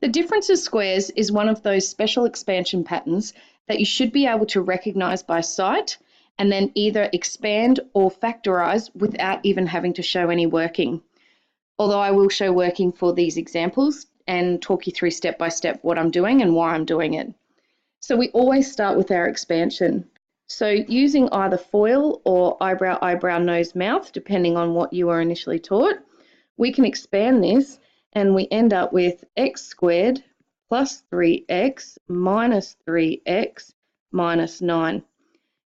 The difference of squares is one of those special expansion patterns that you should be able to recognize by sight and then either expand or factorize without even having to show any working. Although I will show working for these examples and talk you through step by step what I'm doing and why I'm doing it. So we always start with our expansion. So using either FOIL or eyebrow, eyebrow, nose, mouth, depending on what you were initially taught, we can expand this and we end up with x squared plus 3x minus 3x minus 9.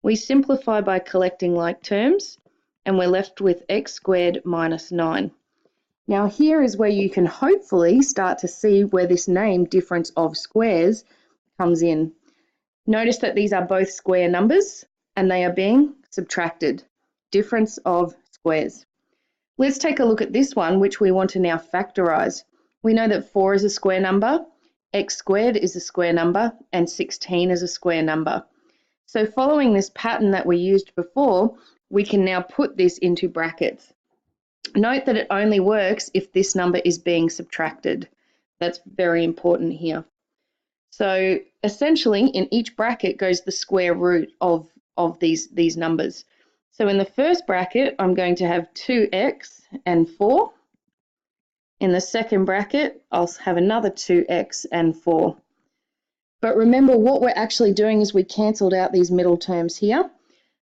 We simplify by collecting like terms and we're left with x squared minus 9. Now here is where you can hopefully start to see where this name difference of squares comes in. Notice that these are both square numbers and they are being subtracted. Difference of squares. Let's take a look at this one, which we want to now factorize. We know that 4 is a square number, x squared is a square number, and 16 is a square number. So following this pattern that we used before, we can now put this into brackets. Note that it only works if this number is being subtracted. That's very important here. So essentially in each bracket goes the square root of these numbers. So in the first bracket, I'm going to have 2x and 4. In the second bracket, I'll have another 2x and 4. But remember, what we're actually doing is we cancelled out these middle terms here.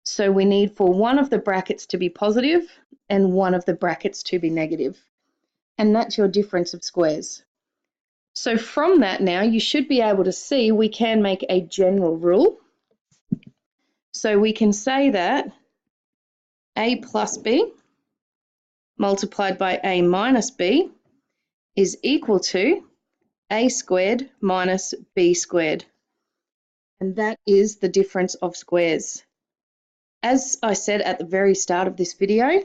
So we need for one of the brackets to be positive and one of the brackets to be negative. And that's your difference of squares. So from that now, you should be able to see we can make a general rule. So we can say that a plus b multiplied by a minus b is equal to a squared minus b squared. And that is the difference of squares. As I said at the very start of this video,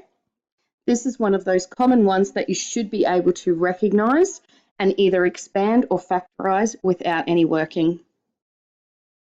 this is one of those common ones that you should be able to recognize and either expand or factorize without any working.